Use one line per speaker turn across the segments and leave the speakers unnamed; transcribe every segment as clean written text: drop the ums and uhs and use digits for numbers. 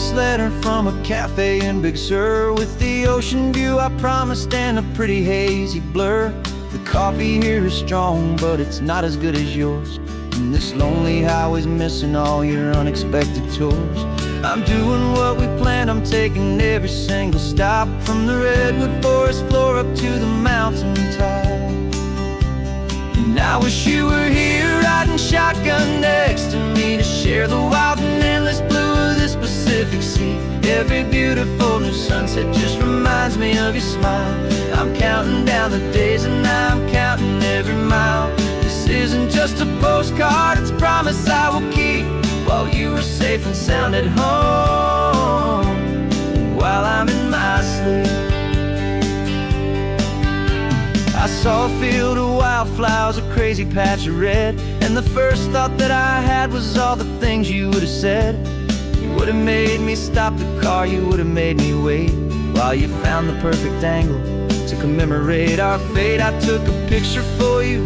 this letter from a cafe in Big Sur, with the ocean view I promised and a pretty hazy blur. The coffee here is strong, but it's not as good as yours, and this lonely highway's missing all your unexpected tours. I'm doing what we planned, I'm taking every single stop, from the redwood forest floor up to the mountain top. And I wish you were here riding shotgun next to me, to share the wild and endless blue of this Pacific Sea. Every beautiful new sunset just reminds me of your smile. I'm counting down the days and I'm counting every mile. This isn't just a postcard, it's a promise I will keep, while you are safe and sound at home, while I'm in my sleep. I saw a field of wildflowers, a crazy patch of red, and the first thought that I had was all the things you would have said. You would have made me stop the car, you would have made me wait, while you found the perfect angle to commemorate our fate. I took a picture for you,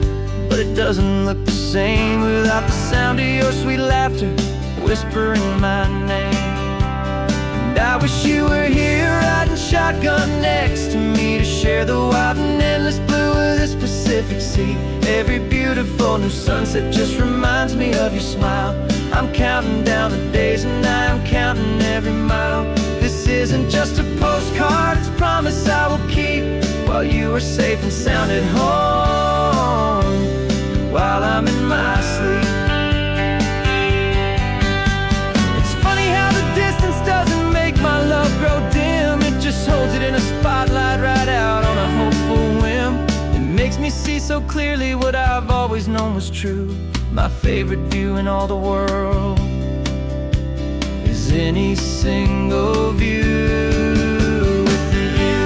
but it doesn't look the same without the sound of your sweet laughter whispering my name. And I wish you were here riding shotgun next to me, to share the wild and endless blue of this Pacific Sea. Every beautiful new sunset just reminds me of your smile. I'm counting down the days and I'm counting every mile. This isn't just a postcard, it's a promise I will keep, while you are safe and sound at home, while I'm in my sleep. It's funny how the distance doesn't make my love grow dim, it just holds it in a spotlight right out on a hopeful whim. It makes me see so clearly what I've always known was true. My favorite view in all the world is any single view with you.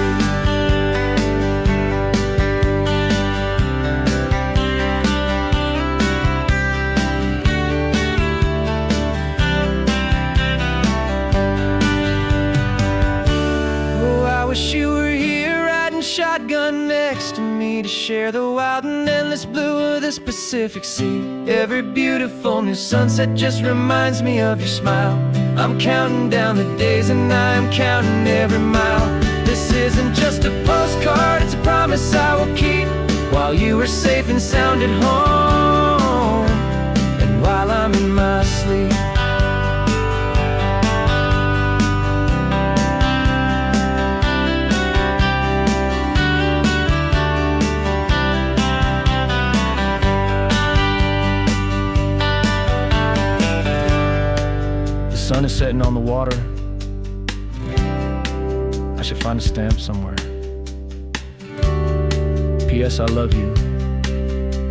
Oh, I wish you were here riding shotgun next to me, to share the wild and endless blue of this Pacific Sea. Every beautiful new sunset just reminds me of your smile. I'm counting down the days and I'm counting every mile. This isn't just a postcard, it's a promise I will keep, while you are safe and sound at home, and while I'm in my sleep. The sun is setting on the water. I should find a stamp somewhere. P.S. I love you.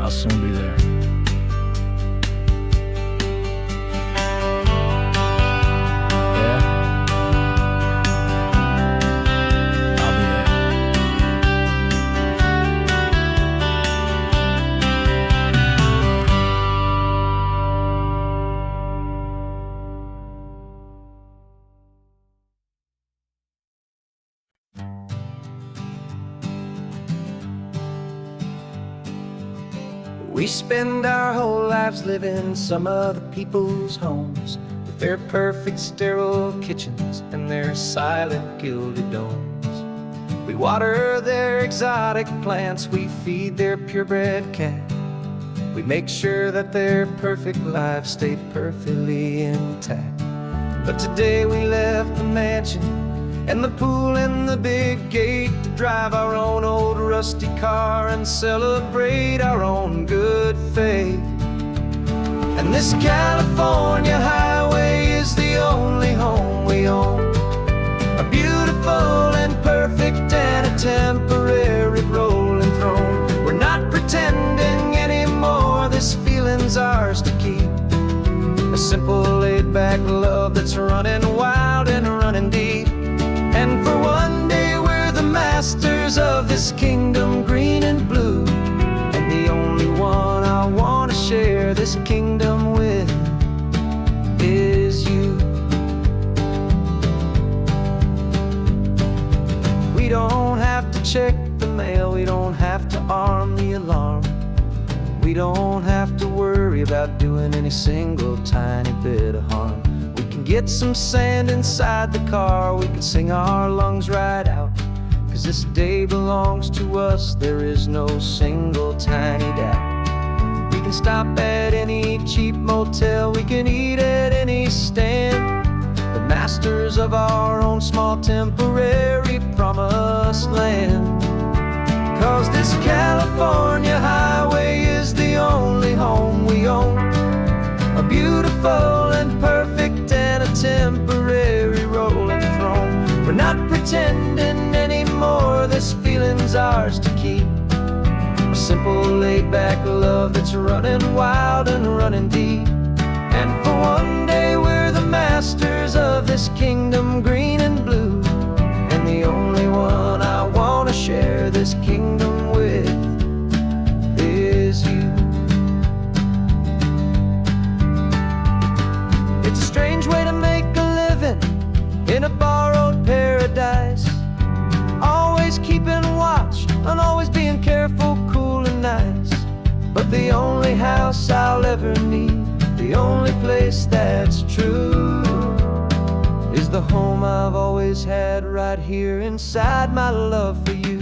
I'll soon be there. Yeah? I'll be there. We spend our whole lives living some other people's homes, with their perfect sterile kitchens and their silent gilded domes. We water their exotic plants, we feed their purebred cat. We make sure that their perfect lives stay perfectly intact. But today we left the mansion and the pool and the big gate to drive our own old rusty car and celebrate our own good faith. And this California highway is the only home we own, a beautiful and perfect and a temporary rolling throne. We're not pretending anymore, this feeling's ours to keep, a simple laid-back love that's running wild and running deep. And for one day we're the masters of this kingdom green and blue, and the only one I want to share this kingdom with is you. We don't have to check the mail, we don't have to arm the alarm, we don't have to worry about doing any single tiny bit of harm. We can get some sand inside the car, we can sing our lungs right out. 'Cause this day belongs to us, there is no single tiny doubt. We can stop at any cheap motel, we can eat at any stand, the masters of our own small temporary promised land. 'Cause this California highway is the only home we own, a beautiful and perfect and a temporary rolling throne. We're not pretending anymore, this feeling's ours to keep, a simple laid-back love that's running wild and running deep. And for one day we're the masters of this kingdom green and blue, and the only one I want to share this kingdom with is you. It's a strange way to make a living in a borrowed paradise, always keeping watch and always being careful, cool and nice. But the only house I'll ever need, the only place that's true, is the home I've always had right here inside my love for you.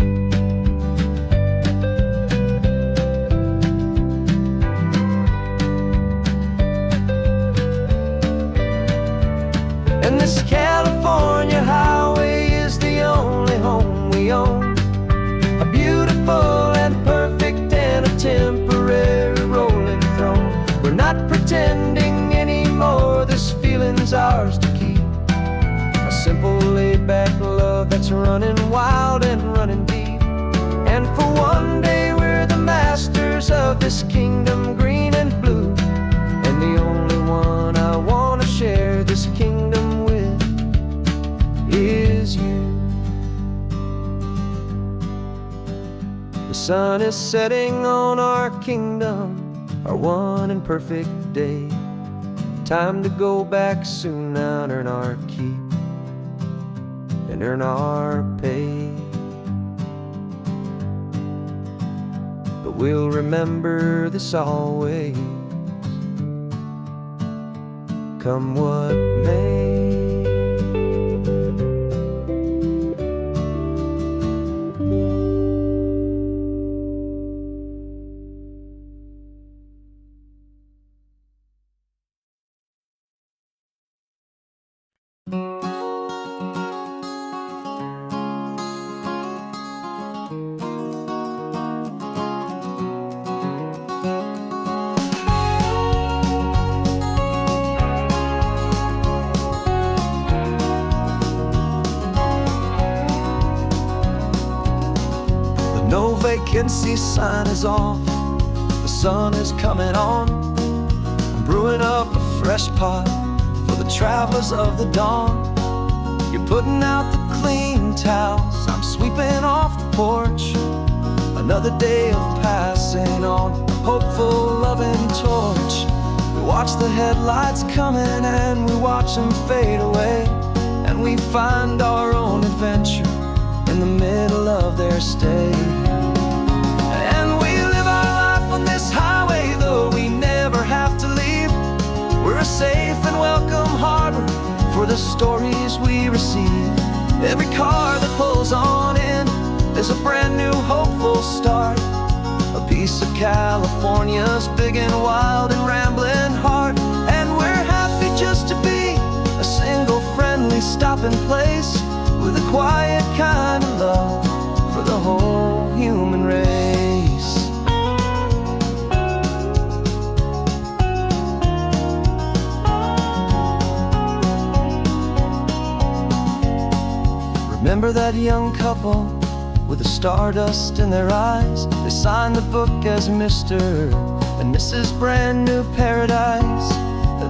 And this California highway is the only home we own, a beautiful and perfect and a temporary rolling throne. We're not pretending anymore, this feeling's ours to keep, a simple laid-back love that's running wild and running deep. And for one day we're the masters of this kingdom green and blue, and the only one I want to share this kingdom with is you. The sun is setting on our kingdom, our one and perfect day. Time to go back soon now and earn our keep and earn our pay. But we'll remember this always, come what may. No vacancy sign is off, the sun is coming on. I'm brewing up a fresh pot for the travelers of the dawn. You're putting out the clean towels, I'm sweeping off the porch. Another day of passing on, a hopeful loving torch. We watch the headlights coming and we watch them fade away, and we find our own adventure in the middle of their stay. And we live our life on this highway, though we never have to leave. We're a safe and welcome harbor for the stories we receive. Every car that pulls on in is a brand new hopeful start, a piece of California's big and wild and rambling heart. And we're happy just to be a single friendly stopping place, with a quiet kind of love for the whole human race. Remember that young couple with the stardust in their eyes? They signed the book as Mr. and Mrs. Brand New Paradise.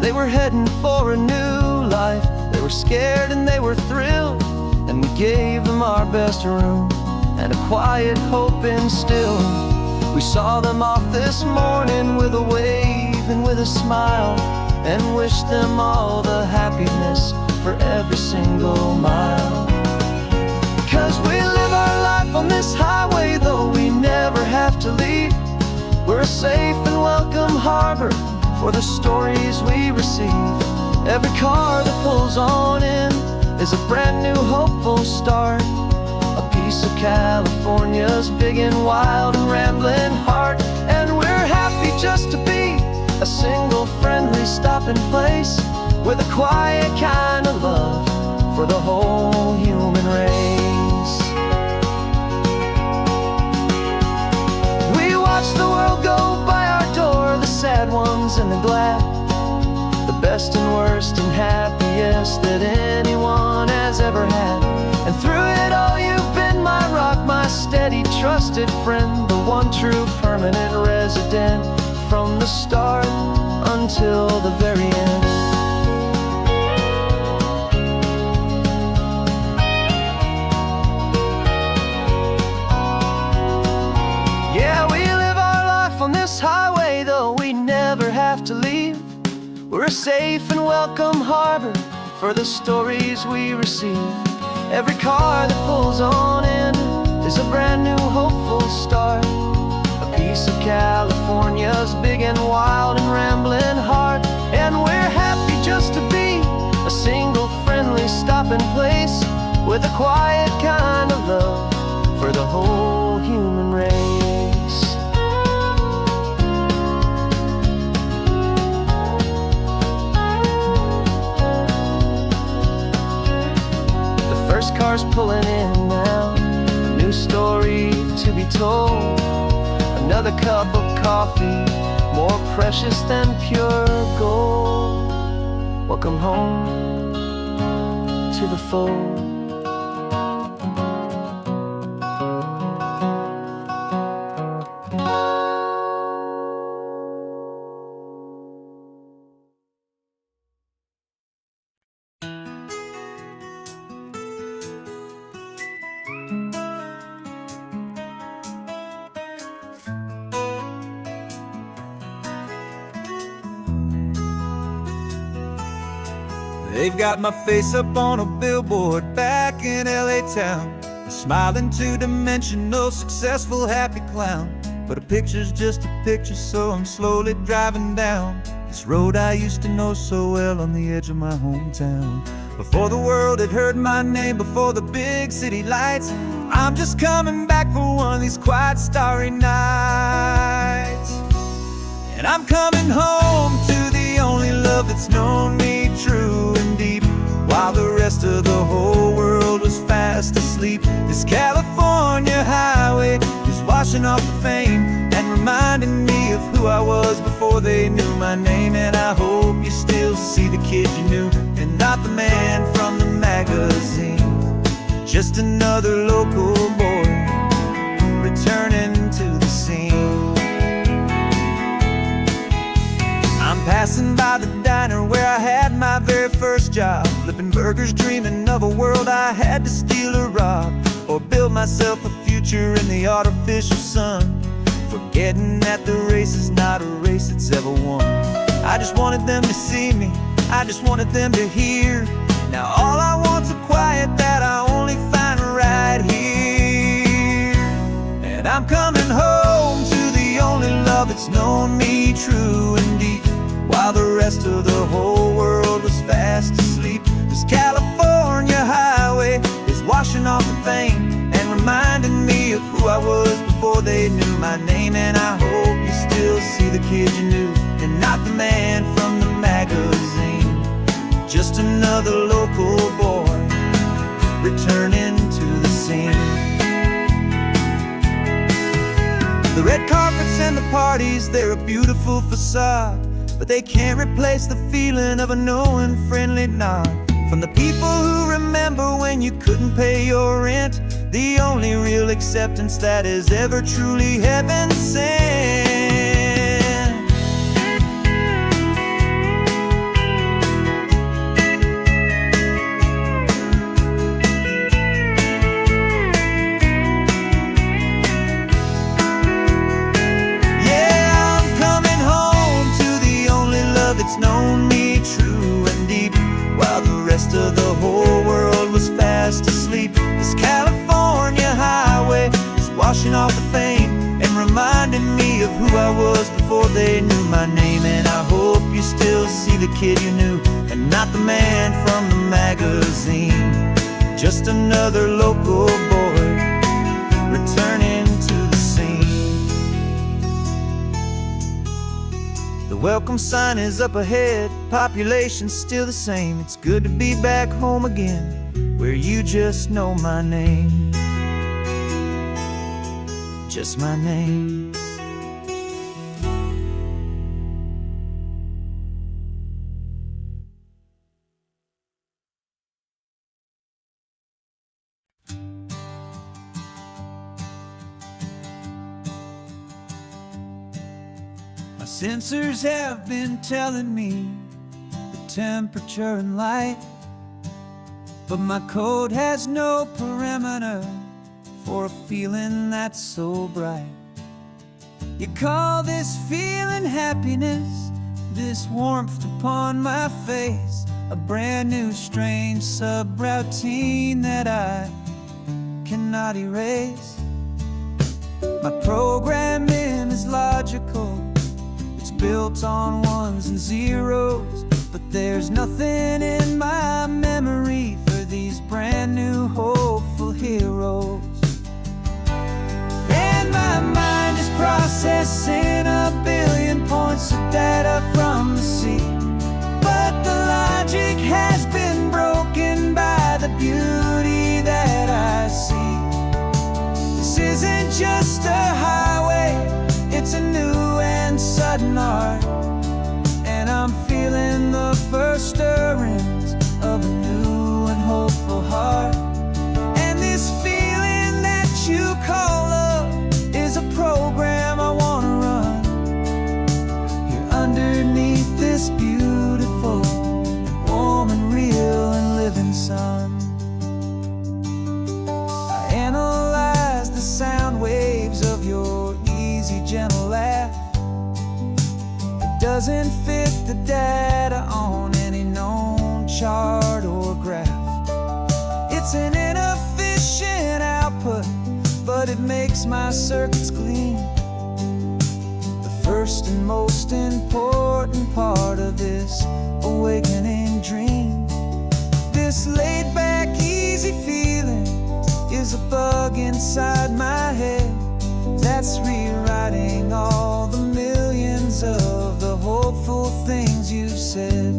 They were heading for a new life, they were scared and they were thrilled, and we gave them our best room and a quiet hope instilled. We saw them off this morning with a wave and with a smile, and wished them all the happiness for every single mile. 'Cause we live our life on this highway, though we never have to leave. We're a safe and welcome harbor for the stories we receive. Every car that pulls on in is a brand new hopeful start. A piece of California's big and wild and rambling heart. And we're happy just to be a single friendly stopping place with a quiet kind of love for the whole human race. We watch the world go by our door, the sad ones and the glad, the best and worst and happiest that anyone has ever had. And through it all you've been my rock, my steady trusted friend, the one true permanent resident from the start until the very end. Yeah, we live our life on this highway, though we never have to leave. We're a safe and welcome harbor for the stories we receive. Every car that pulls on in is a brand new hopeful start. A piece of California's big and wild and rambling heart. And we're happy just to be a single friendly stopping place with a quiet kind of love for the whole human race. First car's pulling in now, a new story to be told. Another cup of coffee, more precious than pure gold. Welcome home to the fold.
They've got my face up on a billboard back in LA town, a smiling two-dimensional, successful, happy clown. But a picture's just a picture, so I'm slowly driving down this road I used to know so well on the edge of my hometown. Before the world had heard my name, before the big city lights, I'm just coming back for one of these quiet, starry nights. And I'm coming home to the only love that's known me true and deep, while the rest of the whole world was fast asleep. This California highway is washing off the fame and reminding me of who I was before they knew my name. And I hope you still see the kid you knew and not the man from the magazine. Just another local boy returning to the scene. I'm passing by the diner where I had my very first job, flipping burgers, dreaming of a world I had to steal or rob, or build myself a future in the artificial sun, forgetting that the race is not a race that's ever won. I just wanted them to see me, I just wanted them to hear. Now all I want's a quiet that I only find right here. And I'm coming home to the only love that's known me true and deep, while the rest of the whole world was fast asleep. This California highway is washing off the fame and reminding me of who I was before they knew my name. And I hope you still see the kid you knew and not the man from the magazine. Just another local boy returning to the scene. The red carpets and the parties, they're a beautiful facade, but they can't replace the feeling of a knowing, friendly nod from the people who remember when you couldn't pay your rent. The only real acceptance that is ever truly heaven sent. Yeah, I'm coming home to the only love that's known me true and deep, while the rest of the whole world was fast asleep. This California highway is washing off the fame and reminding me of who I was before they knew my name. And I hope you still see the kid you knew, and not the man from the magazine. Just another local boy returning to the scene. The welcome sign is up ahead, population's still the same. It's good to be back home again, where you just know my name. Just my name. My sensors have been telling me the temperature and light, but my code has no parameter for a feeling that's so bright. You call this feeling happiness, this warmth upon my face, a brand new strange subroutine that I cannot erase. My programming is logical, it's built on ones and zeros, but there's nothing in my memory for these brand new hopeful heroes. And my mind is processing a billion points of data from the sea, but the logic has been broken by the beauty that I see. This isn't just a highway, it's a new and sudden art, and I'm feeling the first stirrings of a new and hopeful heart. And this feeling that you call love is a program I wanna run here underneath this beautiful and warm and real and living sun. I analyze the sound waves of your easy, gentle laugh. It doesn't fit the data on any known chart or graph. It's an inefficient output, but it makes my circuits clean. The first and most important part of this awakening dream. This laid-back, easy feeling is a bug inside my head that's rewriting all the millions of the hopeful things you've said.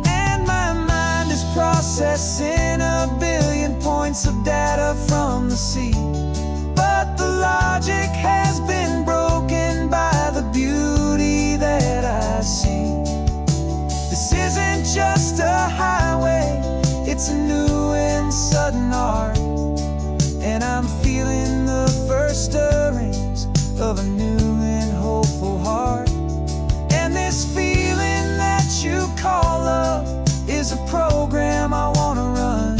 And my mind is processing a billion points of data from the sea, but the logic has been broken by the beauty that I see. This isn't just a highway, it's a new and sudden art, and I'm feeling the first stirrings of a new and hopeful heart. And this feeling that you call love is a program I wanna run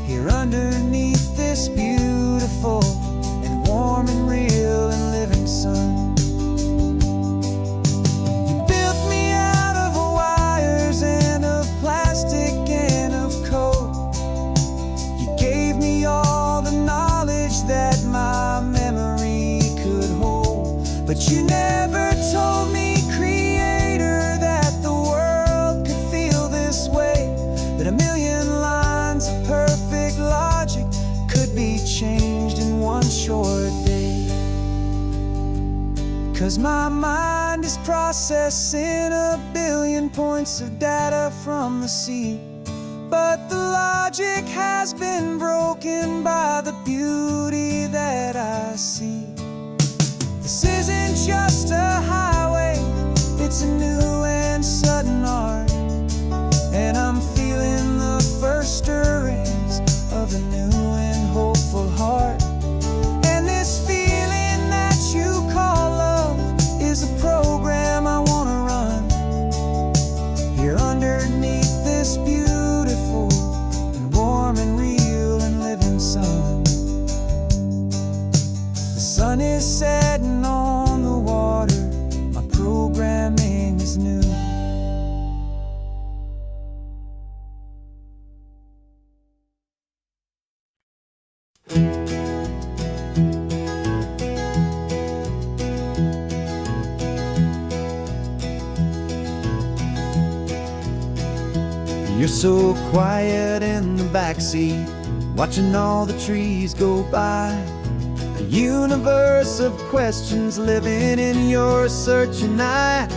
here underneath this beautiful and warm and real and living sun. You built me out of wires and of plastic and of code. You gave me all the knowledge that my memory could hold, but you never told me, Creator, that the world could feel this way, that a million lines of perfect logic could be changed in one short day. 'Cause my mind is processing a billion points of data from the sea, but the logic has been broken by the beauty that I see. This isn't just a highway, it's a new and sudden art, and I'm feeling the first stirrings of a new and hopeful heart. And this feeling that you call love is a program I wanna run here underneath this beautiful and warm and real and living sun. The sun is setting on the water, my programming is new. You're so quiet in the backseat, watching all the trees go by. A universe of questions living in your searching eye.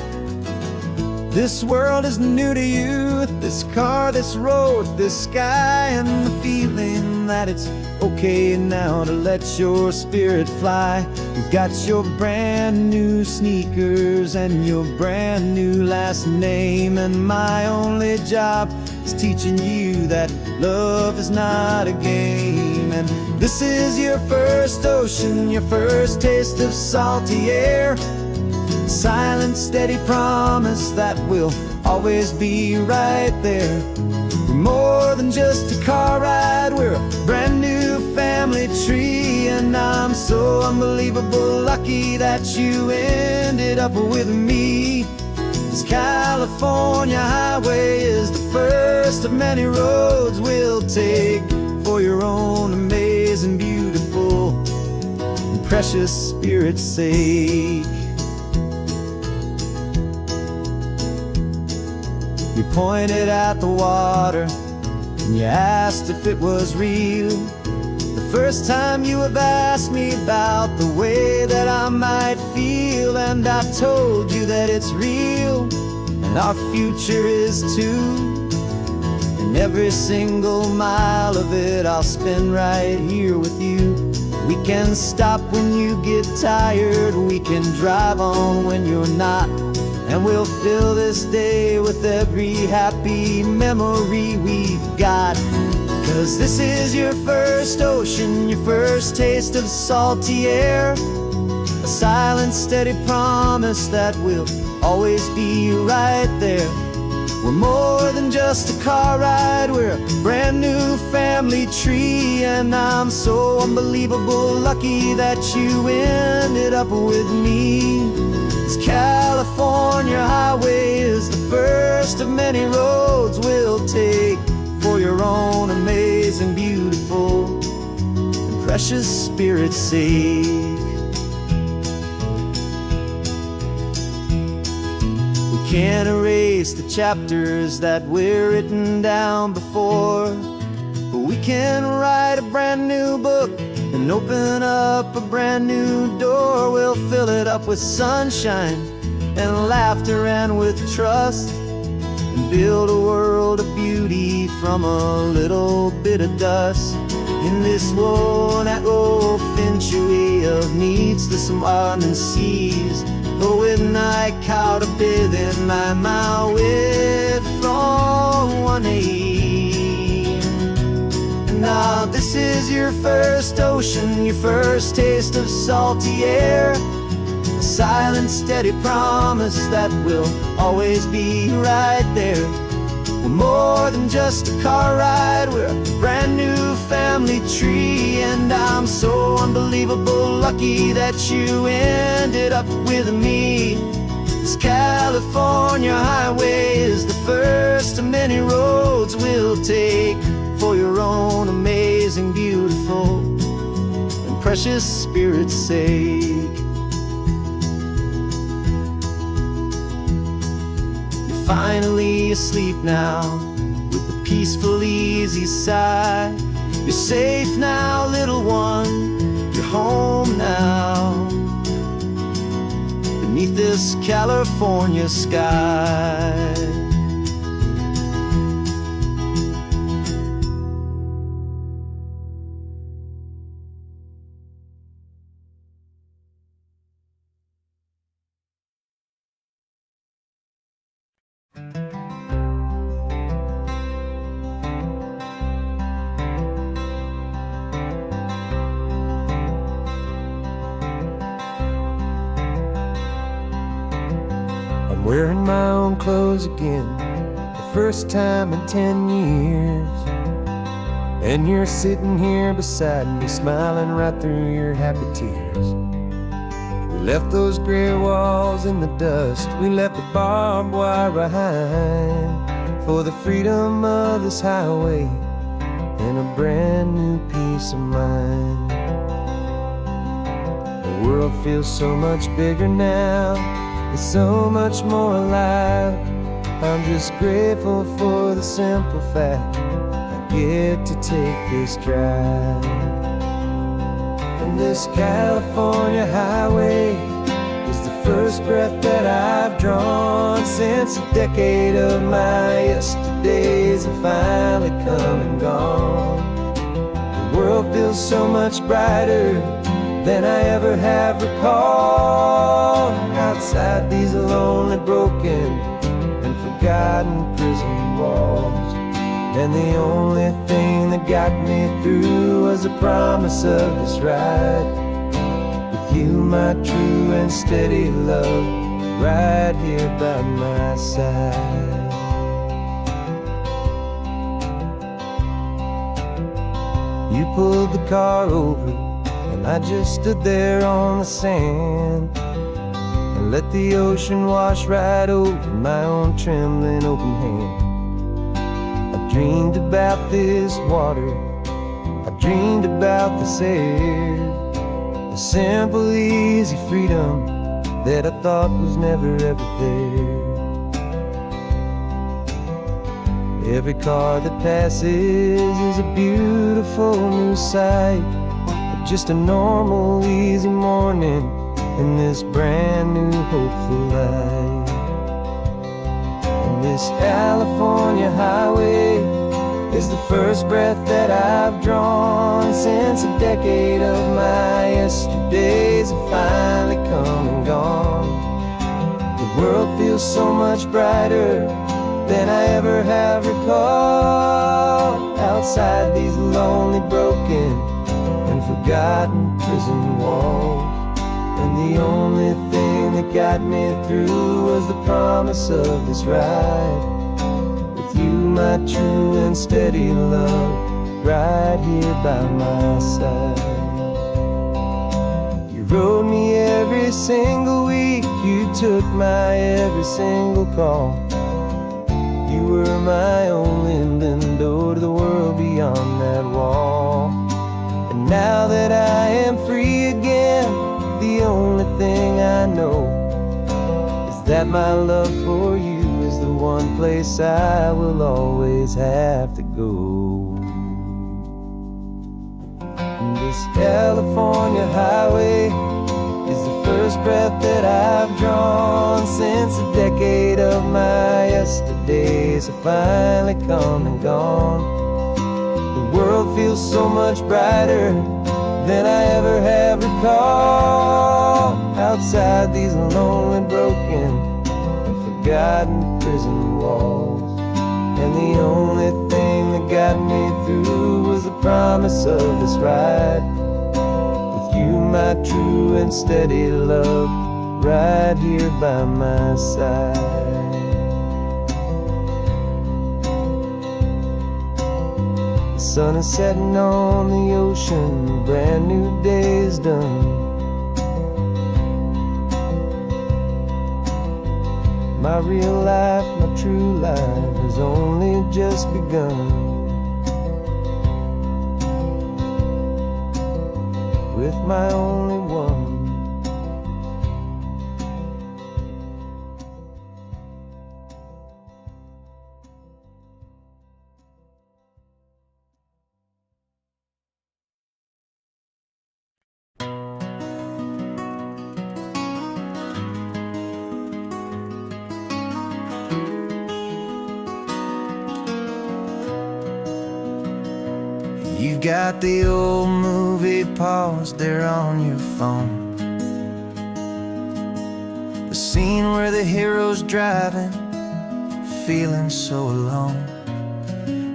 This world is new to you, this car, this road, this sky, and the feeling that it's okay now to let your spirit fly. You've got your brand new sneakers and your brand new last name, and my only job is teaching you that love is not a game. And this is your first ocean, your first taste of salty air. Silent, steady promise that we'll always be right there. We're more than just a car ride, we're a brand new family tree. And I'm so unbelievable lucky that you ended up with me. This California highway is the first of many roads we'll take for your own amazing, beautiful, and precious spirit's sake. You pointed at the water and you asked if it was real. The first time you have asked me about the way that I might feel, and I told you that it's real and our future is too. And every single mile of it I'll spend right here with you. We can stop when you get tired, we can drive on when you're not, and we'll fill this day with every happy memory we've got. 'Cause this is your first ocean, your first taste of salty air. A silent, steady promise that we'll always be right there. We're more than just a car ride, we're a brand new family tree. And I'm so unbelievable lucky that you ended up with me. This California highway is the first of many roads we'll take for your own amazing, beautiful, and precious spirit's sake. We can't erase the chapters that we're written down before, but we can write a brand new book and open up a brand new door. We'll fill it up with sunshine and laughter and with trust, and build a world of beauty from a little bit of dust. In this world century of needs to some ardent seas, but with night caught up in my mouth with from one aim. Now this is your first ocean, your first taste of salty air. A silent, steady promise that we'll always be right there. We're more than just a car ride, we're a brand new family tree. And I'm so unbelievable lucky that you ended up with me. This California highway is the first of many roads we'll take for your own amazing, beautiful, and precious spirit's sake. You're finally asleep now with a peaceful, easy sigh. You're safe now, little one, you're home now, beneath this California sky.
Wearing my own clothes again, the first time in 10 years. And you're sitting here beside me, smiling right through your happy tears. We left those gray walls in the dust, we left the barbed wire behind, for the freedom of this highway and a brand new peace of mind. The world feels so much bigger now, it's so much more alive. I'm just grateful for the simple fact I get to take this drive. And this California highway is the first breath that I've drawn since a decade of my yesterdays have finally come and gone. The world feels so much brighter than I ever have recalled. Outside these lonely, broken, and forgotten prison walls. And the only thing that got me through was the promise of this ride. With you, my true and steady love, right here by my side. You pulled the car over, and I just stood there on the sand and let the ocean wash right over my own trembling open hand. I dreamed about this water, I dreamed about this air, the simple, easy freedom that I thought was never ever there. Every car that passes is a beautiful new sight, just a normal, easy morning in this brand new, hopeful life. And this California highway is the first breath that I've drawn since a decade of my yesterdays have finally come and gone. The world feels so much brighter than I ever have recalled. Outside these lonely, broken, and forgotten prison walls. And the only thing that got me through was the promise of this ride. With you, my true and steady love, right here by my side. You rode me every single week, you took my every single call. You were my only window to the world beyond that wall. And now that I am free again, the only thing I know is that my love for you is the one place I will always have to go. And this California highway is the first breath that I've drawn since a decade of my yesterdays have finally come and gone. The world feels so much brighter than I ever have recalled. Outside these lonely, broken, and forgotten prison walls. And the only thing that got me through was the promise of this ride. With you, my true and steady love, right here by my side. The sun is setting on the ocean, a brand new day is done. My real life, my true life has only just begun. With my only one. You've got the old movie paused there on your phone, the scene where the hero's driving, feeling so alone.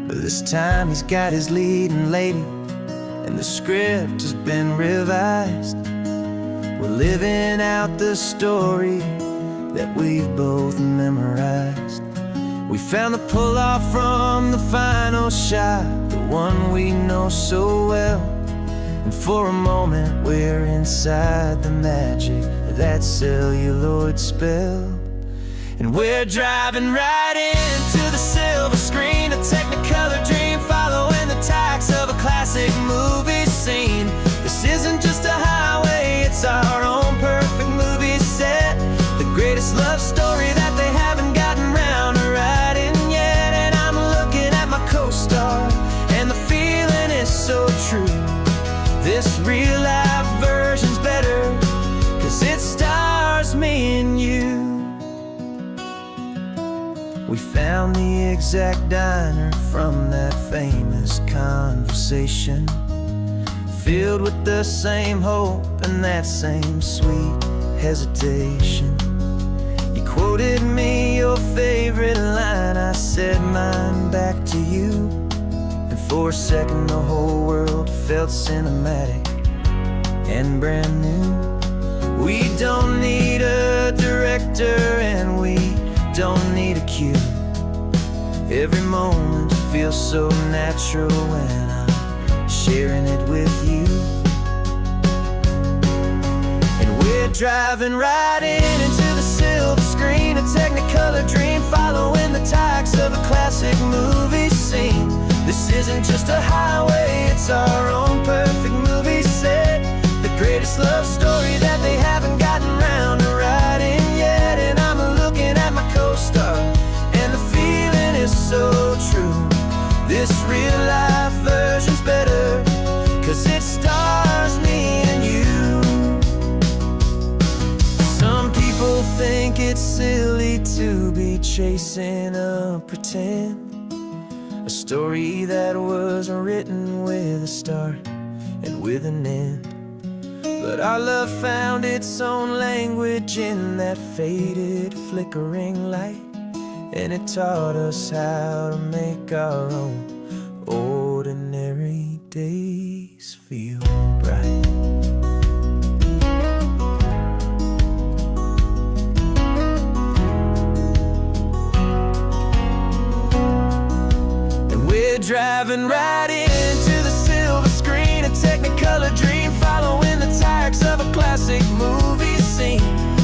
But this time he's got his leading lady, and the script has been revised. We're living out the story that we've both memorized. We found the pull-off from the final shot, the one we know so well. And for a moment we're inside the magic of that celluloid spell. And we're driving right into the silver screen, a Technicolor dream, following the tacks of a classic movie scene. This isn't just a highway, it's our own perfect movie set, the greatest love story that they haven't gotten round to the exact diner from that famous conversation, filled with the same hope and that same sweet hesitation. You quoted me your favorite line, I said mine back to you, and for a second the whole world felt cinematic and brand new. We don't need a director and we don't need a cue. Every moment feels so natural when I'm sharing it with you. And we're driving right into the silver screen, a technicolor dream, following the tacks of a classic movie scene. This isn't just a highway, it's our own perfect movie set, the greatest love story that they haven't gotten round to writing yet. And I'm looking at my co-star, and the feeling is so true. This real life version's better, 'cause it stars me and you. Some people think it's silly to be chasing a pretend, a story that was written with a start and with an end. But our love found its own language in that faded, flickering light, and it taught us how to make our own ordinary days feel bright. And we're driving right into the silver screen, a technicolor dream, following the tacks of a classic movie scene.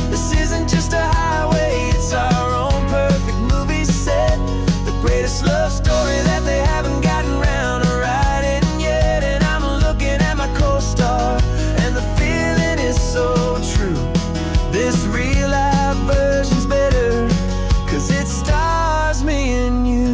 This isn't just a highway, it's our own perfect movie set, the greatest love story that they haven't gotten round to writing yet. And I'm looking at my co-star, and the feeling is so true. This real life version's better, 'cause it stars me and you.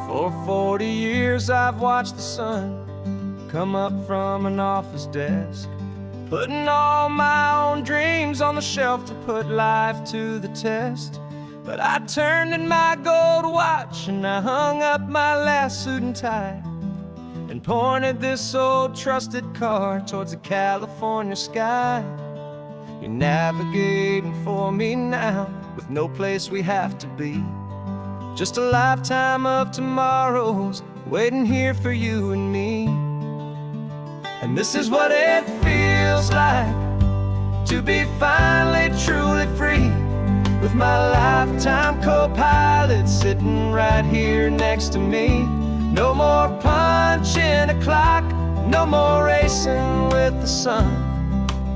For 40 years I've watched the sun come up from an office desk, putting all my own dreams on the shelf to put life to the test. But I turned in my gold watch and I hung up my last suit and tie, and pointed this old trusted car towards the California sky. You're navigating for me now, with no place we have to be, just a lifetime of tomorrows waiting here for you and me. And this is what it feels like to be finally truly free, with my lifetime co-pilot sitting right here next to me. No more punching a clock, no more racing with the sun.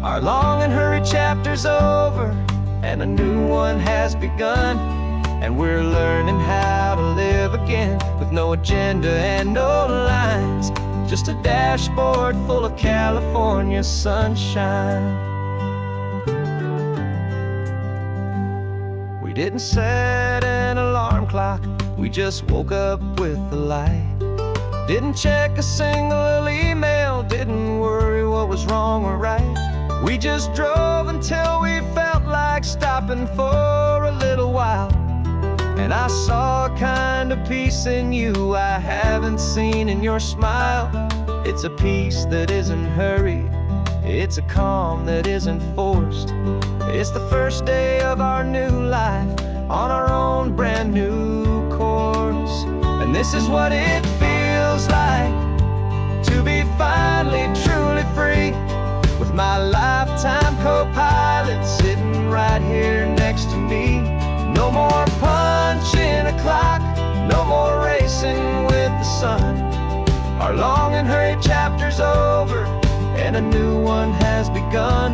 Our long and hurried chapter's over, and a new one has begun. And we're learning how to live again, with no agenda and no lines, just a dashboard full of California sunshine. We didn't set an alarm clock, we just woke up with the light. Didn't check a single email, didn't worry what was wrong or right. We just drove until we felt like stopping for a little while. And I saw a kind of peace in you I haven't seen in your smile. It's a peace that isn't hurried, it's a calm that isn't forced. It's the first day of our new life, on our own brand new course. And this is what it feels like to be finally truly free, with my lifetime co-pilot sitting right here next to me. No more punching a clock, no more racing with the sun. Our long and hurried chapter's over, and a new one has begun.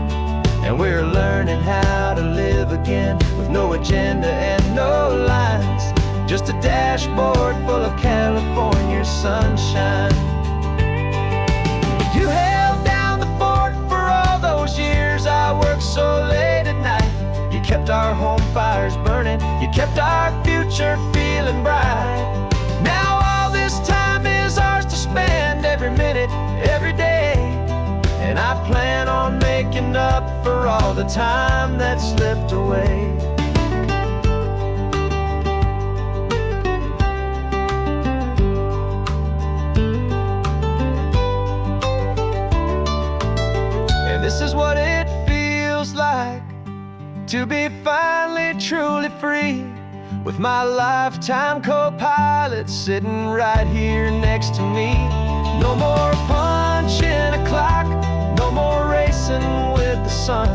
And we're learning how to live again, with no agenda and no lines, just a dashboard full of California sunshine. You held You kept our future feeling bright. Now all this time is ours to spend, every minute, every day. And I plan on making up for all the time that slipped away. And this is what it feels like to be finally truly free, with my lifetime co-pilot sitting right here next to me. No more punching a clock, no more racing with the sun.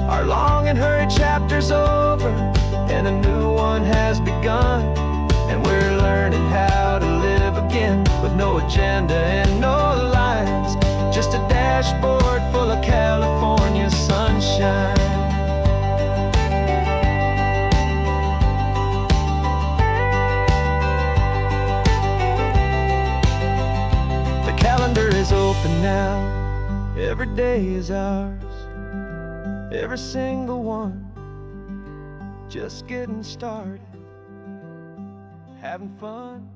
Our long and hurried chapter's over, and a new one has begun. And we're learning how to live again, with no agenda and no lines, just a dashboard full of California sunshine. The calendar is open now, every day is ours, every single one, just getting started, having fun.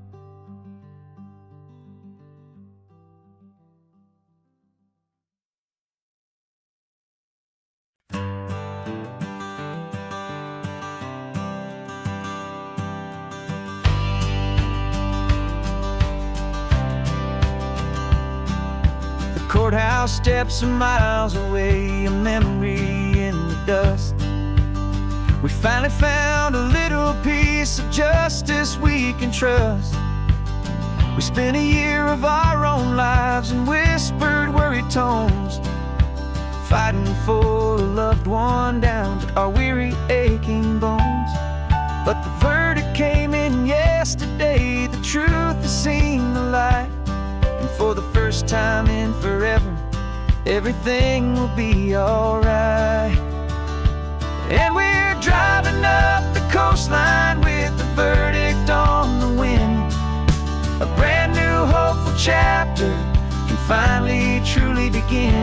Courthouse steps are miles away, a memory in the dust. We finally found a little piece of justice we can trust. We spent a year of our own lives in whispered, worried tones, fighting for a loved one down to our weary, aching bones. But the verdict came in yesterday, the truth has seen the light. And for the first time in forever, everything will be alright. And we're driving up the coastline with the verdict on the wind. A brand new hopeful chapter can finally truly begin.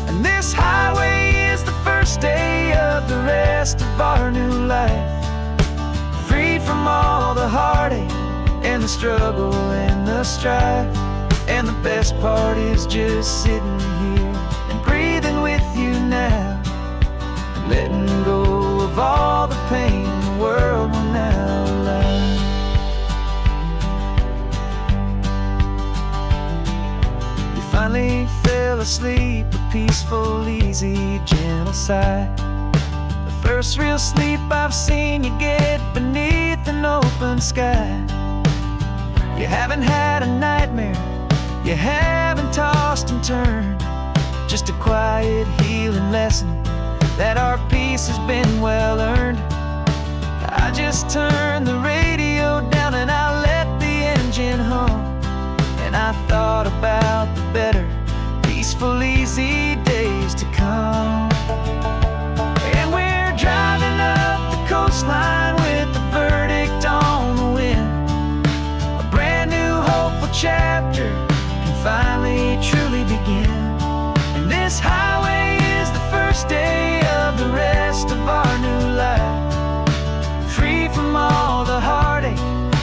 And this highway is the first day of the rest of our new life, freed from all the heartache and the struggle and the strife. And the best part is just sitting here and breathing with you now, and letting go of all the pain the world will now allow. You finally fell asleep, a peaceful, easy, gentle sigh. The first real sleep I've seen you get beneath an open sky. You haven't had a nightmare, you haven't tossed and turned, just a quiet healing lesson that our peace has been well earned. I just turned the radio down and I let the engine hum, and I thought about the better, peaceful, easy days to come. And we're driving up the coastline with the verdict on the wind. A brand new hopeful chapter finally truly begin. And this highway is the first day of the rest of our new life, free from all the heartache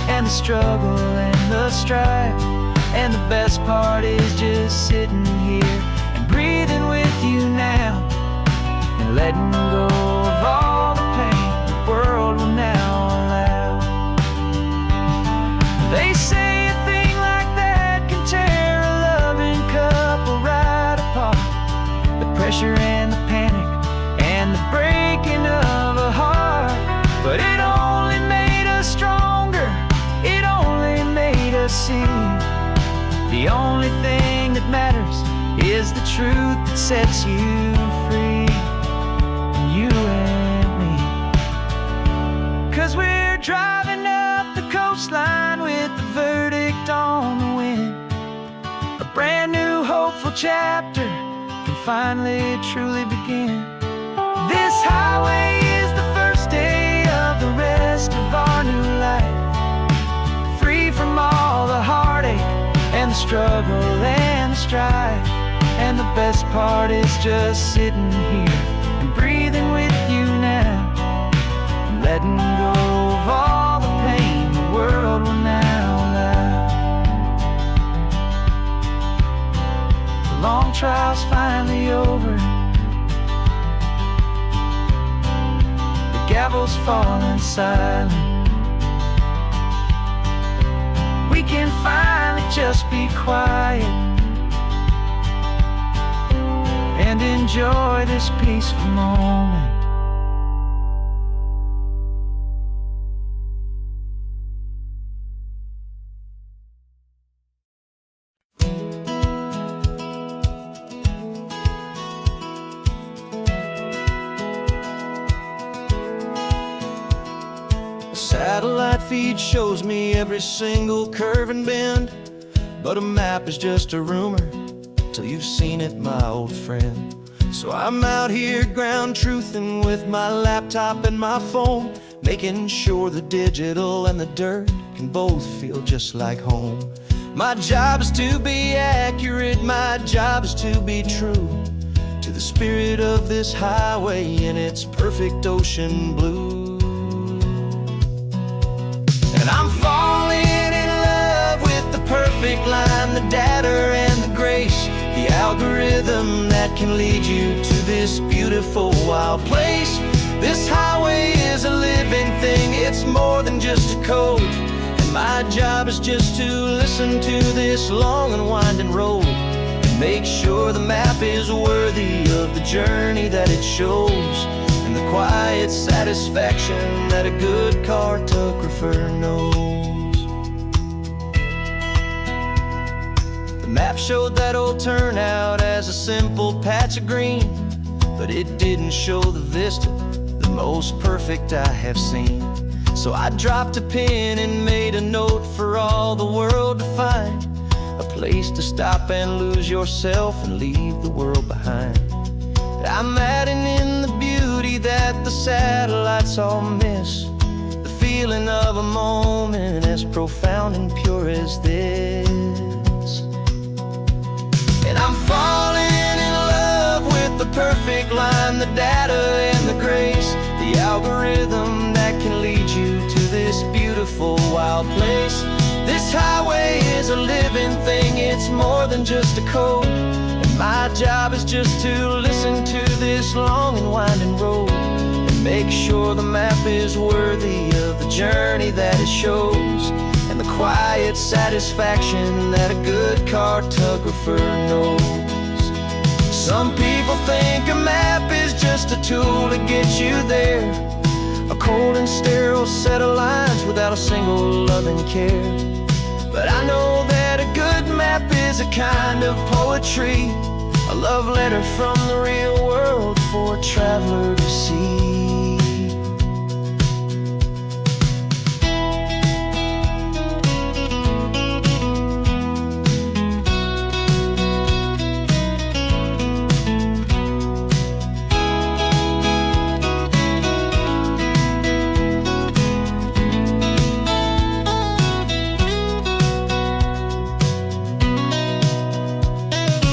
and the struggle and the strife. And the best part is just sitting here and breathing with you now, and letting go of all the pain the world will now allow. They say a thing like that can tear a loving couple right apart. The pressure and the panic and the breaking of a heart. But it only made us stronger, it only made us see the only thing that matters is the truth that sets you free, you and me. 'Cause we're driving up the coastline with the verdict on the wind. A brand new hopeful chapter can finally truly begin. This highway is the first day of the rest of our new life, free from all the heartache and the struggle and the strife. And the best part is just sitting here and breathing with you now, and letting go trial's finally over, the gavel's falling silent. We can finally just be quiet and enjoy this peaceful moment. Satellite feed shows me every single curve and bend, but a map is just a rumor till you've seen it, my old friend. So I'm out here ground truthing with my laptop and my phone, making sure the digital and the dirt can both feel just like home. My job is to be accurate, my job is to be true to the spirit of this highway in its perfect ocean blue. And I'm falling in love with the perfect line, the data and the grace, the algorithm that can lead you to this beautiful wild place. This highway is a living thing, it's more than just a code. And my job is just to listen to this long and winding road and make sure the map is worthy of the journey that it shows, and the quiet satisfaction that a good cartographer knows. The map showed that old turnout as a simple patch of green, but it didn't show the vista, the most perfect I have seen. So I dropped a pin and made a note for all the world to find, a place to stop and lose yourself and leave the world behind. I'm adding in the beauty that the satellites all miss, the feeling of a moment as profound and pure as this. And I'm falling in love with the perfect line, the data and the grace, the algorithm that can lead you to this beautiful wild place. This highway is a living thing, it's more than just a code. My job is just to listen to this long and winding road and make sure the map is worthy of the journey that it shows, and the quiet satisfaction that a good cartographer knows. Some people think a map is just a tool to get you there, a cold and sterile set of lines without a single loving care. But I know that a good map is a kind of poetry, a love letter from the real world for a traveler to see.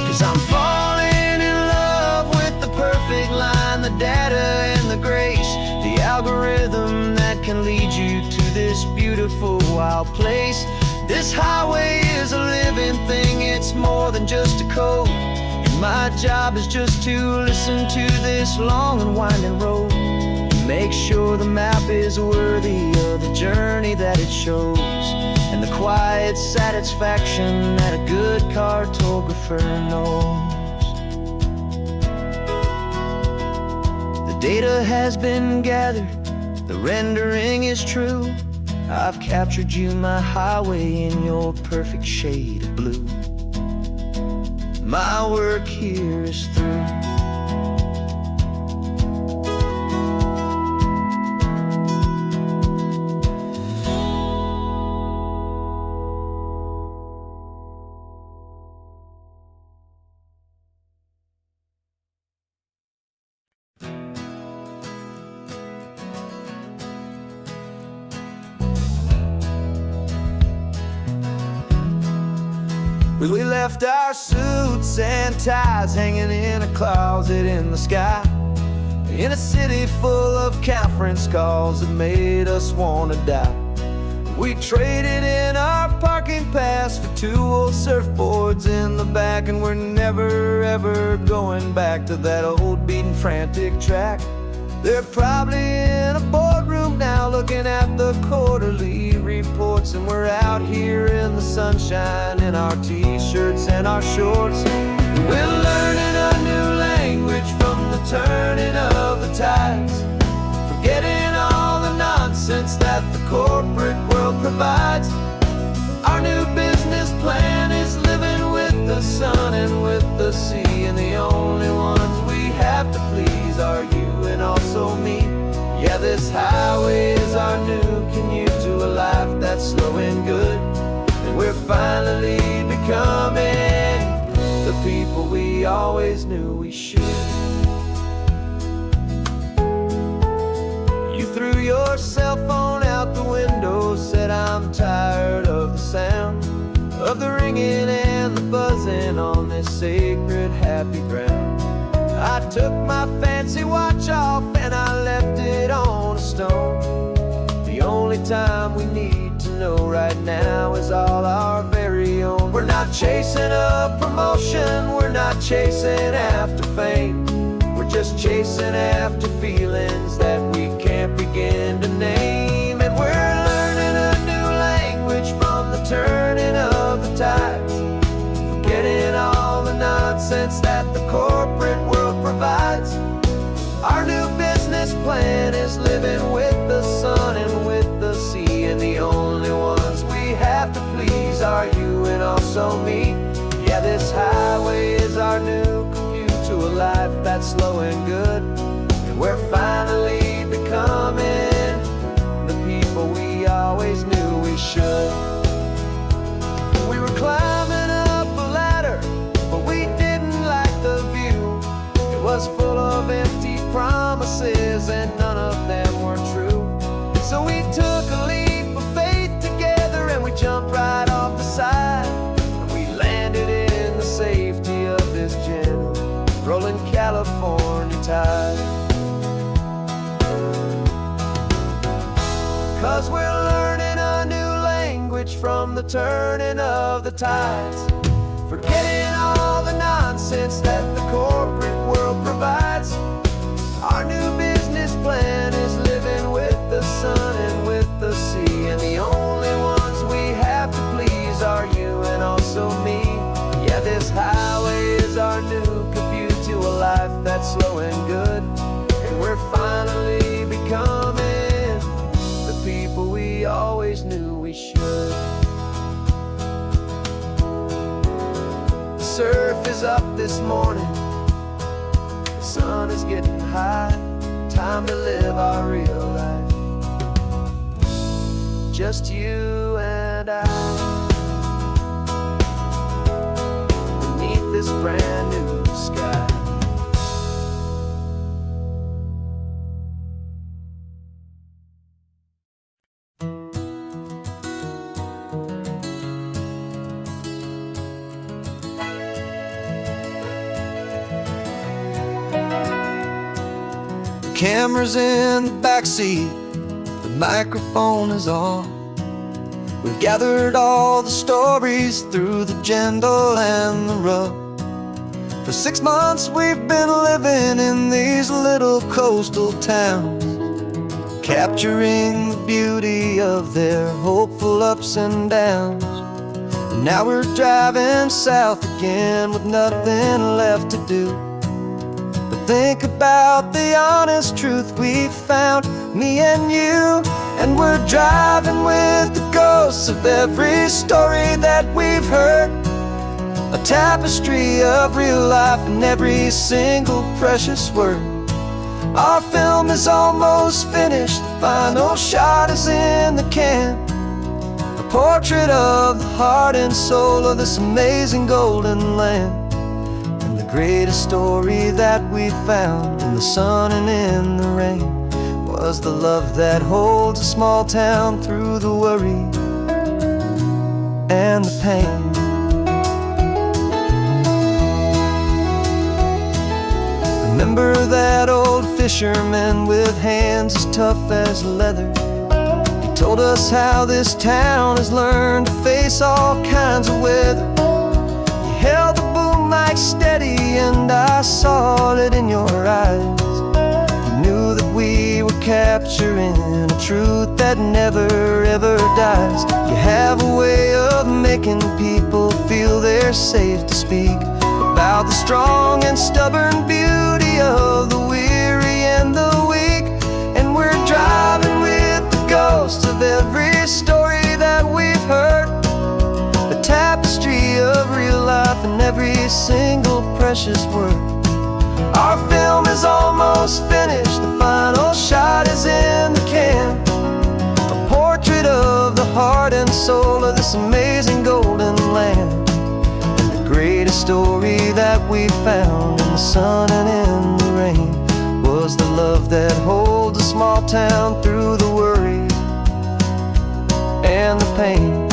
'Cause I'm falling in love with the perfect line, the data and the grace, the algorithm that can lead you to this beautiful wild place. This highway is a living thing, it's more than just a code. And my job is just to listen to this long and winding road, make sure the map is worthy of the journey that it shows, and the quiet satisfaction that a good cartographer knows. The data has been gathered, the rendering is true. I've captured you, my highway, in your perfect shade of blue. My work here is through. We left our suits and ties hanging in a closet in the sky, in a city full of conference calls that made us wanna die.
We traded in our parking pass for 2 old surfboards in the back, and we're never ever going back to that old beaten frantic track. They're probably in a boardroom now looking at the quarterly reports, and we're out here in the sunshine in our t-shirts and our shorts. We're learning a new language from the turning of the tides, forgetting all the nonsense that the corporate world provides. Our new business plan is living with the sun and with the sea, and the only ones we have to please are you and also me. Yeah, this highway is our new commute to a life that's slow and good, and we're finally becoming the people we always knew we should. You threw your cell phone out the window, said I'm tired of the sound of the ringing and the buzzing on this sacred happy ground. I took my fancy watch off and I left it on a stone. The only time we need to know right now is all our very own. We're not chasing a promotion, we're not chasing after fame, we're just chasing after feelings that we can't begin to name. And we're learning a new language from the turning of the tides, forgetting all the nonsense that the corporate world provides. Our new business plan is living with the sun and with the sea, and the only ones we have to please are you and also me. Yeah, this highway is our new commute to a life that's slow and good, and we're finally becoming the people we always knew we should. We were climbing up a ladder, but we didn't like the view. It was full of empty promises and none of them were true. So we took a leap of faith together and we jumped right off the side, and we landed in the safety of this gentle rolling California tide. 'Cause we're learning a new language from the turning of the tides, forgetting all the nonsense that the corporate world provides. Our new business plan is living with the sun and with the sea, and the only ones we have to please are you and also me. Yeah, this highway is our new commute to a life that's slow and good, and we're finally becoming the people we always knew we should. The surf is up this morning, the sun is getting high, time to live our real life, just you and I, beneath this brand new sky.
Camera's in the backseat, the microphone is on. We've gathered all the stories through the gentle and the rough. For 6 months we've been living in these little coastal towns, capturing the beauty of their hopeful ups and downs. And now we're driving south again with nothing left to do. Think about the honest truth we've found, me and you. And we're driving with the ghosts of every story that we've heard, a tapestry of real life in every single precious word. Our film is almost finished, the final shot is in the can, a portrait of the heart and soul of this amazing golden land. Greatest story that we found in the sun and in the rain was the love that holds a small town through the worry and the pain. Remember that old fisherman with hands as tough as leather? He told us how this town has learned to face all kinds of weather. You held the boom mic steady and I saw it in your eyes. You knew that we were capturing a truth that never ever dies. You have a way of making people feel they're safe to speak about the strong and stubborn beauty of the weary and the weak. And we're driving with the ghosts of every story that we've heard, the tapestry of real life and every single precious word. Our film is almost finished, the final shot is in the can, a portrait of the heart and soul of this amazing golden land. And the greatest story that we found in the sun and in the rain was the love that holds a small town through the worry and the pain.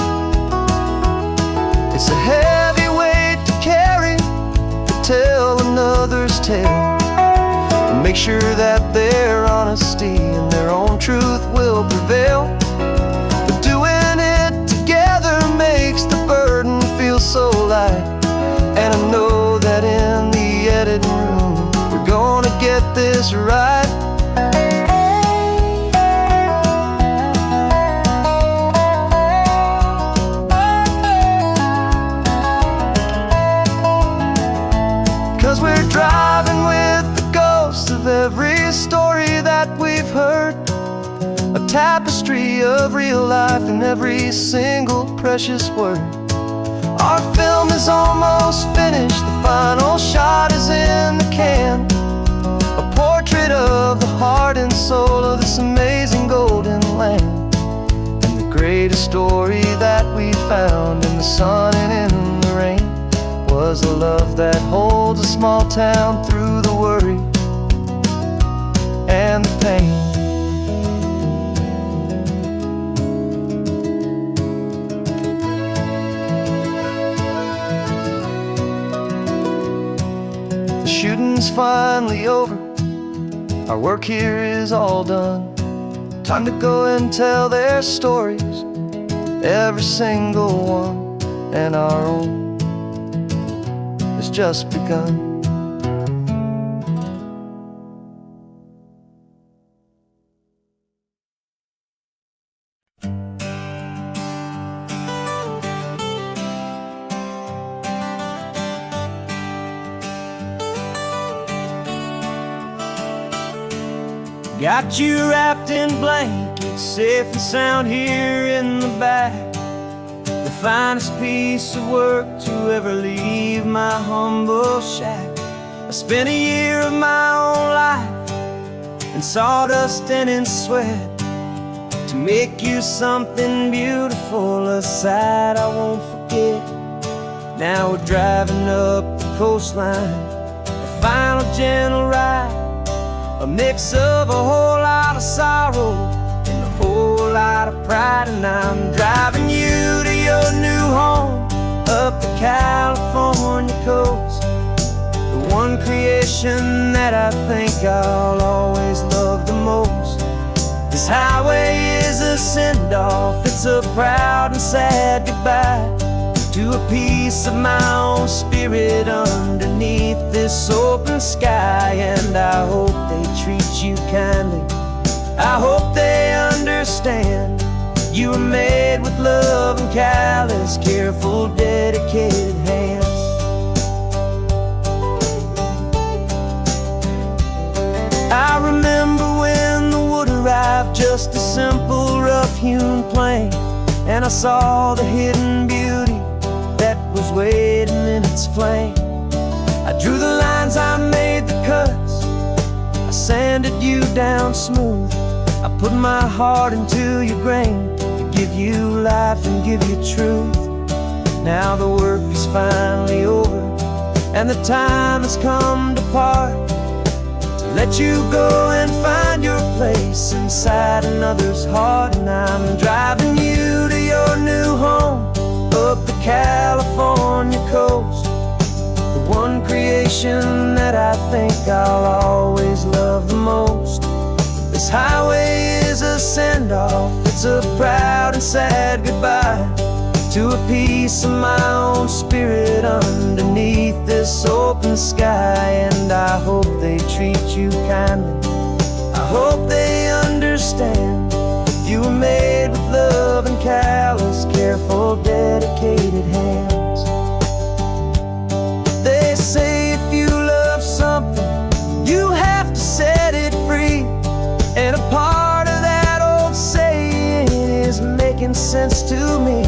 It's a heavy weight to carry, to tell another's tale, and make sure that their honesty and their own truth will prevail. But doing it together makes the burden feel so light. And I know that in the editing room we're gonna get this right. 'Cause we're driving with the ghosts of every story that we've heard, a tapestry of real life and every single precious word. Our film is almost finished, the final shot is in the can, a portrait of the heart and soul of this amazing golden land. And the greatest story that we found in the sun and in the rain was a love that holds a small town through the worry and the pain. The shooting's finally over, our work here is all done. Time to go and tell their stories, every single one, and our own has just begun. Got you wrapped in blankets, safe and sound here in the back. The finest piece of work to ever leave my humble shack. I spent a year of my own life in sawdust and in sweat to make you something beautiful, a sight I won't forget. Now we're driving up the coastline, a final gentle ride, a mix of a whole lot of sorrow and a whole lot of pride. And I'm driving you to your new home up the California coast, the one creation that I think I'll always love the most. This highway is a send-off, it's a proud and sad goodbye to a piece of my own spirit underneath this open sky. And I hope they treat you kindly, I hope they understand you were made with love and callous, careful, dedicated hands. I remember when the wood arrived, just a simple rough-hewn plank, and I saw the hidden beauty that was waiting in its flame. I drew the lines, I made the cuts, I sanded you down smooth. I put my heart into your grain to give you life and give you truth. Now the work is finally over and the time has come to part, to let you go and find your place inside another's heart. And I'm driving you to your new home up the California coast, the one creation that I think I'll always love the most. This highway is a a send-off, it's a proud and sad goodbye to a piece of my own spirit underneath this open sky. And I hope they treat you kindly, I hope they understand you were made with love and callous, careful, dedicated hands. They say if you love something, you have to set it free. And a part of that old saying is making sense to me.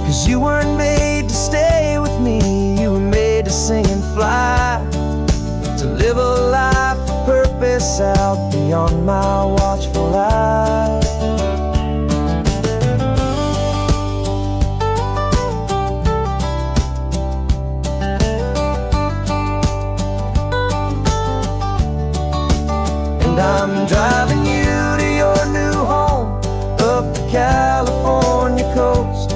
'Cause you weren't made to stay with me, you were made to sing and fly, to live a life of purpose out beyond my watchful eye. And I'm driving you to your new home up the California coast,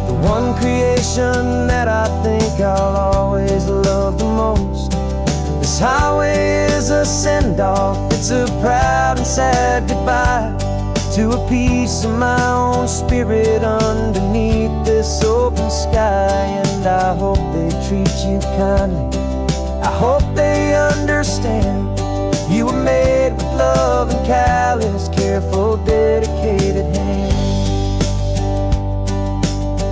the one creation that I think I'll always love the most. This highway is a send-off, it's a proud and sad goodbye to a piece of my own spirit underneath this open sky. And I hope they treat you kindly, I hope they understand you were made with love and callous, careful, dedicated hands.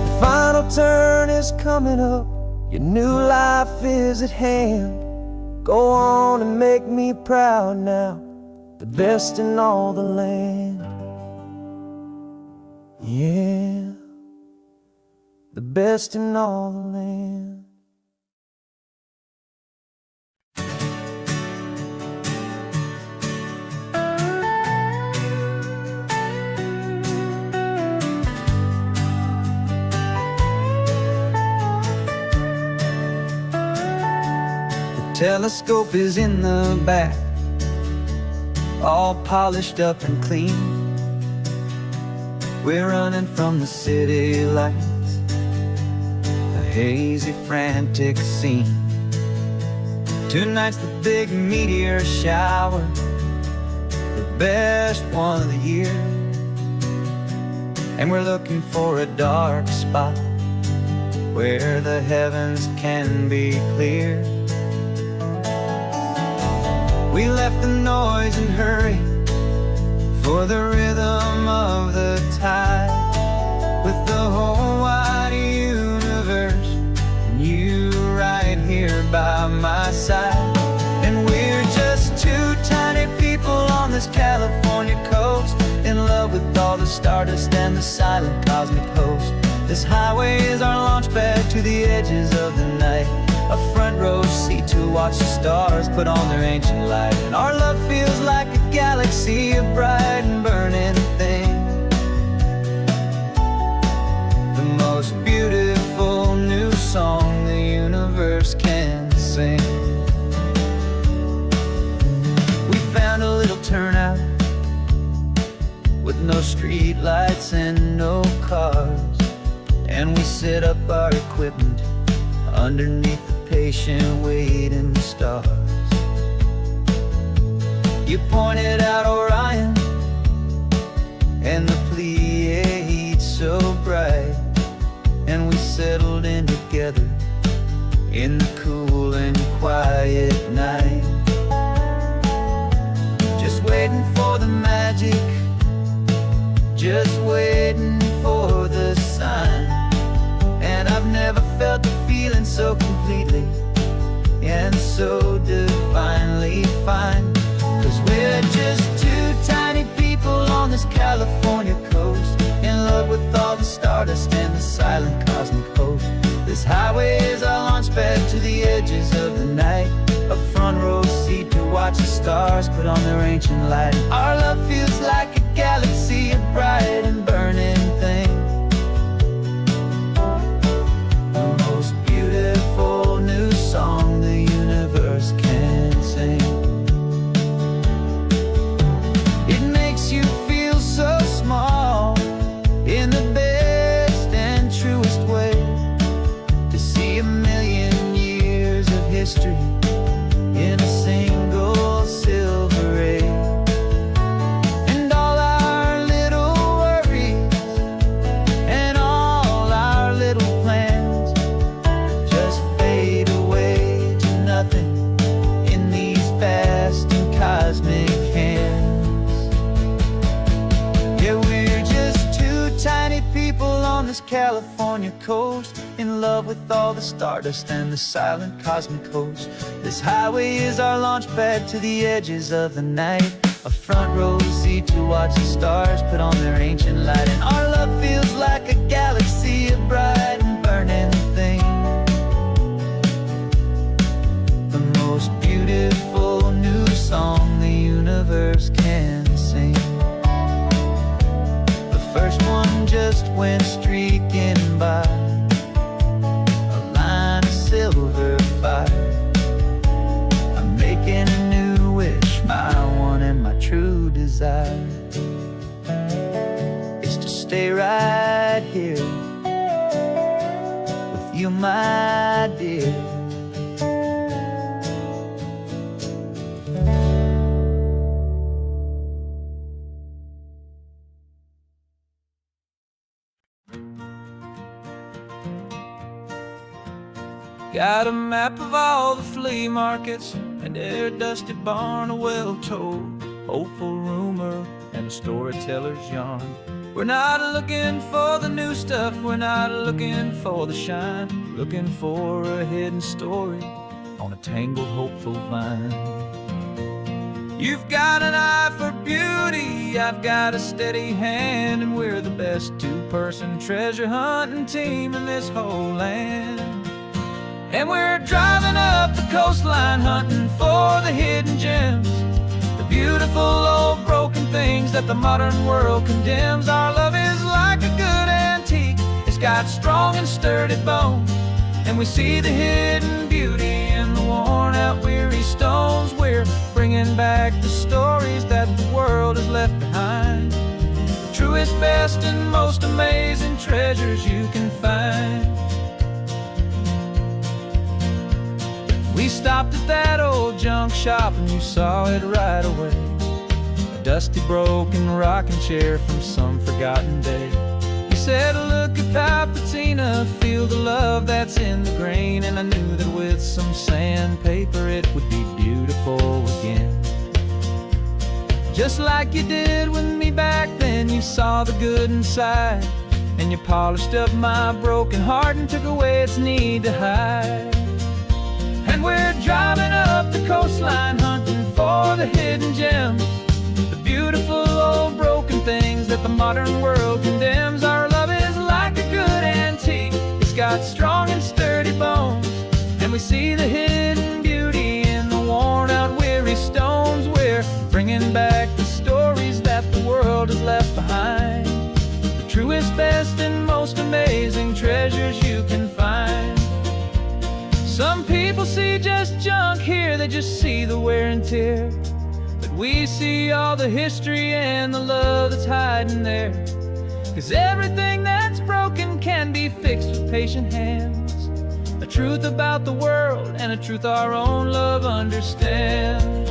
The final turn is coming up, your new life is at hand. Go on and make me proud now, the best in all the land. Yeah, the best in all the land.
Telescope is in the back, all polished up and clean. We're running from the city lights, a hazy, frantic scene. Tonight's the big meteor shower, the best one of the year. And we're looking for a dark spot where the heavens can be clear. We left the noise and hurry for the rhythm of the tide, with the whole wide universe and you right here by my side. And we're just two tiny people on this California coast, in love with all the stardust and the silent cosmic host. This highway is our launch pad to the edges of the night, a front row seat to watch the stars put on their ancient light. And our love feels like a galaxy, a bright and burning thing, the most beautiful new song the universe can sing. We found a little turnout with no street lights and no cars, and we set up our equipment underneath the patient waiting stars. You pointed out Orion and the Pleiades so bright, and we settled in together in the cool and quiet night, just waiting for the magic, just waiting for the sign. And I've never felt the feeling so completely and so divinely fine. 'Cause we're just two tiny people on this California coast, in love with all the stardust and the silent cosmic host. This highway is our launch pad to the edges of the night, a front row seat to watch the stars put on their ancient light. Our love feels like a galaxy, a bright and burning thing, the most beautiful new song the universe can sing. It makes you feel so small in the best and truest way, to see a million years of history in a single silver ray. And all California coast, in love with all the stardust and the silent cosmic host. This highway is our launch pad to the edges of the night, a front row seat to watch the stars put on their ancient light. And our love feels like a galaxy of bright and burning things, the most beautiful new song the universe can sing. The first one just went streaking by, a line of silver fire. I'm making a new wish, my one and my true desire is to stay right here with you, my dear. Got a map of all the flea markets and every dusty barn, a well-told hopeful rumor and a storyteller's yarn. We're not looking for the new stuff, we're not looking for the shine, looking for a hidden story on a tangled hopeful vine. You've got an eye for beauty, I've got a steady hand, and we're the best two-person treasure hunting team in this whole land. And we're driving up the coastline hunting for the hidden gems, the beautiful old broken things that the modern world condemns. Our love is like a good antique, it's got strong and sturdy bones, and we see the hidden beauty in the worn out weary stones. We're bringing back the stories that the world has left behind, the truest, best, and most amazing treasures you can find. We stopped at that old junk shop and you saw it right away, a dusty broken rocking chair from some forgotten day. You said, look at that patina, feel the love that's in the grain. And I knew that with some sandpaper it would be beautiful again. Just like you did with me back then, you saw the good inside, and you polished up my broken heart and took away its need to hide. And we're driving up the coastline hunting for the hidden gems, the beautiful old broken things that the modern world condemns. Our love is like a good antique, it's got strong and sturdy bones, and we see the hidden beauty in the worn out weary stones. We're bringing back the stories that the world has left behind, the truest, best, and most amazing treasures you can find. Some people see just junk here, they just see the wear and tear, but we see all the history and the love that's hiding there. 'Cause everything that's broken can be fixed with patient hands, a truth about the world and a truth our own love understands.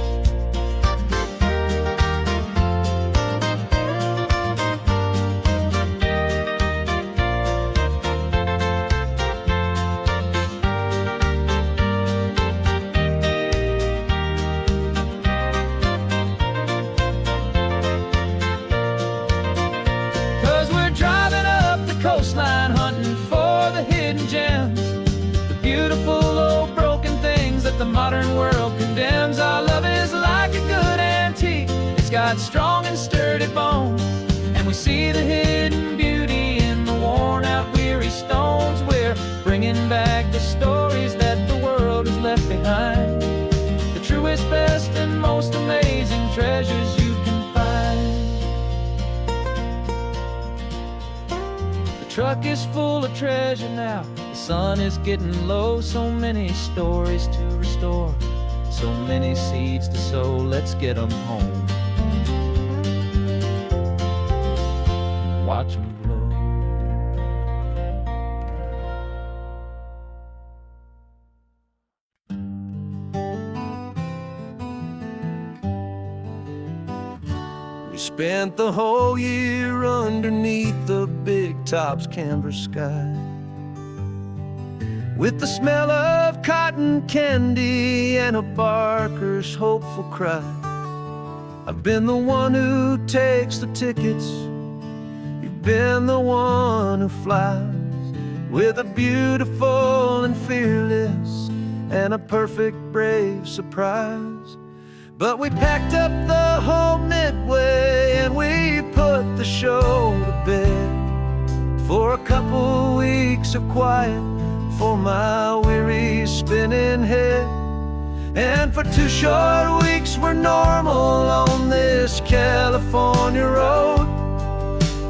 'Cause we're driving up the coastline hunting for the hidden gems, the beautiful old broken things that the modern world condemns. Our love is like a good antique, it's got strong and sturdy bones, and we see the hidden beauty in the worn out weary stones. We're bringing back the stories that the world has left behind, the truest, best, and most amazing treasures you can find. The truck is full of treasure now, the sun is getting low. So many stories to restore, so many seeds to sow. Let's get them home, watch them blow.
We spent the whole year underneath the big top's canvas sky, with the smell of cotton candy and a barker's hopeful cry. I've been the one who takes the tickets, you've been the one who flies with a beautiful and fearless and a perfect brave surprise. But we packed up the whole Midway and we put the show to bed for a couple weeks of quiet for my weary spinning head. And for 2 short weeks we're normal on this California road,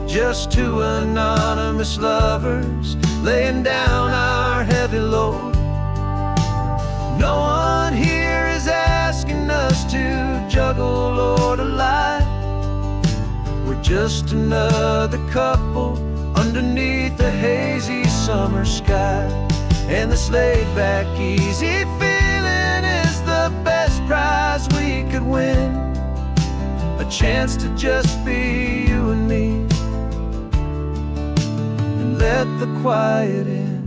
just 2 anonymous lovers laying down our heavy load. No one here is asking us to juggle or to lie. We're just another couple underneath a hazy summer sky. And this laid-back, easy feeling is the best prize we could win, a chance to just be you and me, and let the quiet in.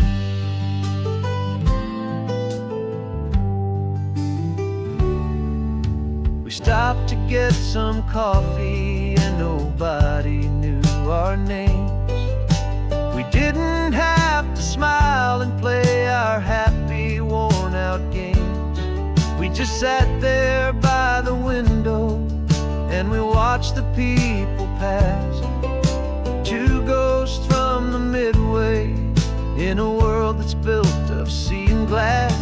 We stopped to get some coffee and nobody knew our names. We didn't have to smile and play our happy, worn-out games. We just sat there by the window and we watched the people pass. 2 ghosts from the Midway in a world that's built of sea and glass.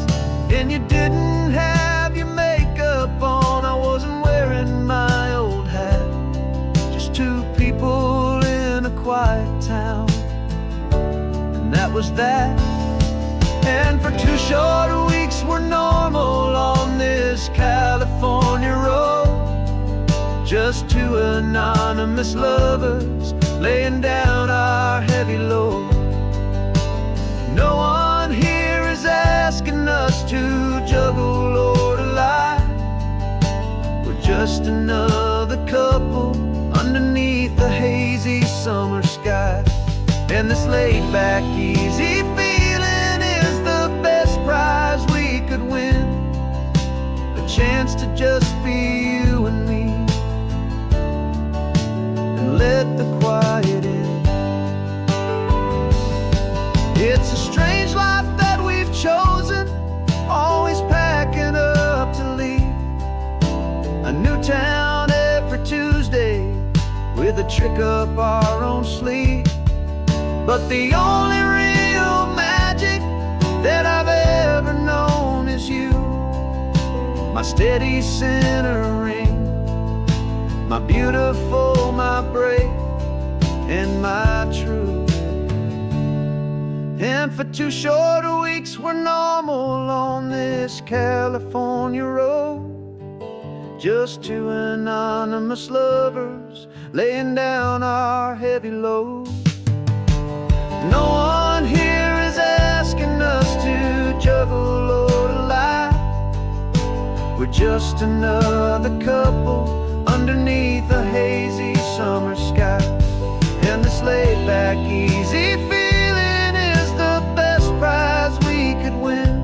And you didn't have your makeup on, I wasn't wearing my old hat. Just 2 people in a quiet town, that was that. And for 2 short weeks we're normal on this California road, just 2 anonymous lovers laying down our heavy load. No one here is asking us to juggle or to lie. We're just another couple underneath the hazy summer sky. And this laid-back, easy feeling is the best prize we could win, a chance to just be you and me, and let the quiet in. It's a strange life that we've chosen, always packing up to leave a new town every Tuesday with a trick up our own sleeve. But the only real magic that I've ever known is you, my steady centering, my beautiful, my brave, and my true. And for 2 short weeks we're normal on this California road, just 2 anonymous lovers laying down our heavy load. No one here is asking us to juggle or to lie. We're just another couple underneath a hazy summer sky. And this laid-back, easy feeling is the best prize we could win,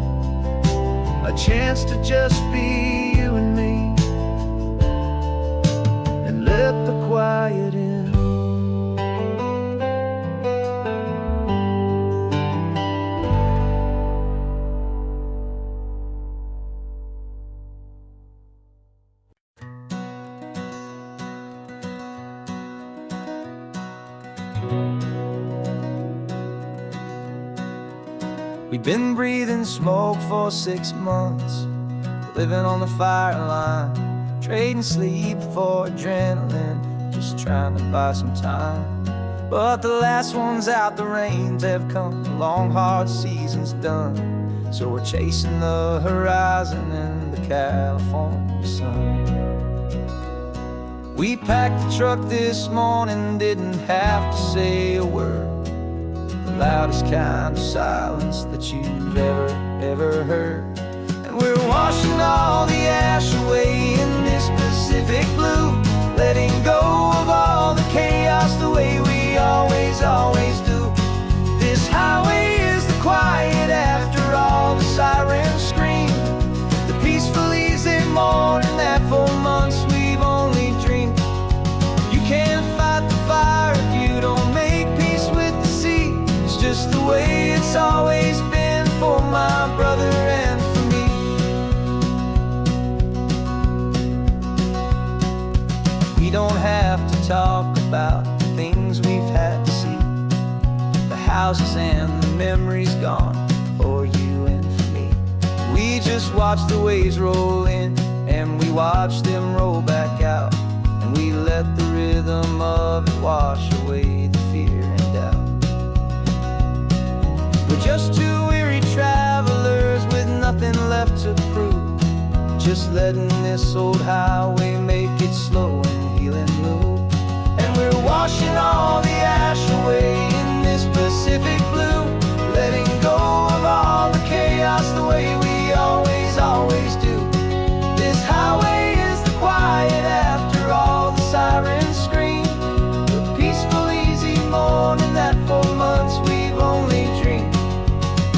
a chance to just be you and me, and let the quiet in. We've been breathing smoke for 6 months, living on the fire line, trading sleep for adrenaline, just trying to buy some time. But the last one's out, the rains have come, the long hard season's done, so we're chasing the horizon in the California sun. We packed the truck this morning, didn't have to say a word, the loudest kind of silence that you've ever heard. And we're washing all the ash away in this Pacific blue, letting go of all the chaos the way we always do. This highway is the quiet after all the sirens scream, the peaceful easy morning that for months we've only dreamed. You can't fight the fire if you don't make about the things we've had to see, the houses and the memories gone for you and for me. We just watch the waves roll in, and we watch them roll back out, and we let the rhythm of it wash away the fear and doubt. We're just two weary travelers with nothing left to prove, just letting this old highway make it slow and healing move. And we're washing all the ash away in this Pacific blue, letting go of all the chaos the way we always, always do. This highway is the quiet after all the sirens scream, the peaceful, easy morning that for months we've only dreamed.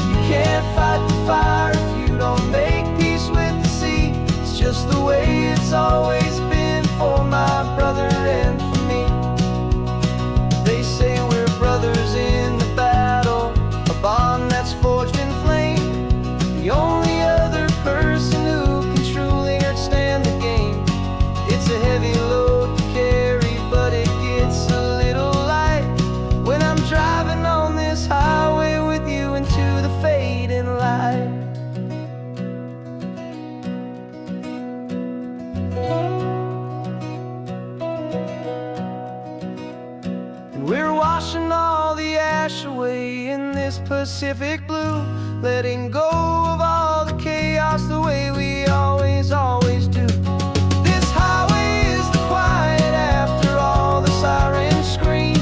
You can't fight the fire if you don't make peace with the sea. It's just the way it's always been for my brother and for me. They say we're brothers in the battle, a bond that's forged in flame. The only other person who can truly understand the game. It's a heavy load to carry, but it gets a little light when I'm driving on this highway with you into the fading light. And we're washing all the ash away in this Pacific blue, letting go of all the chaos the way we always, always do. This highway is the quiet after all the sirens scream,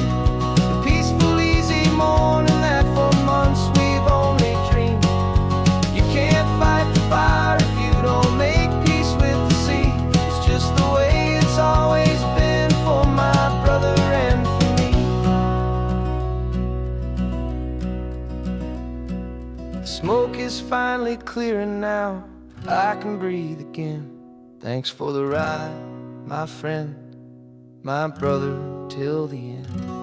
the peaceful, easy morning that for months we've only dreamed. You can't fight the fire if you don't make peace with the sea. It's just the way it's always been for my brother and for me. The smoke is finally clearing now, I can breathe again. Thanks for the ride, my friend, my brother, till the end.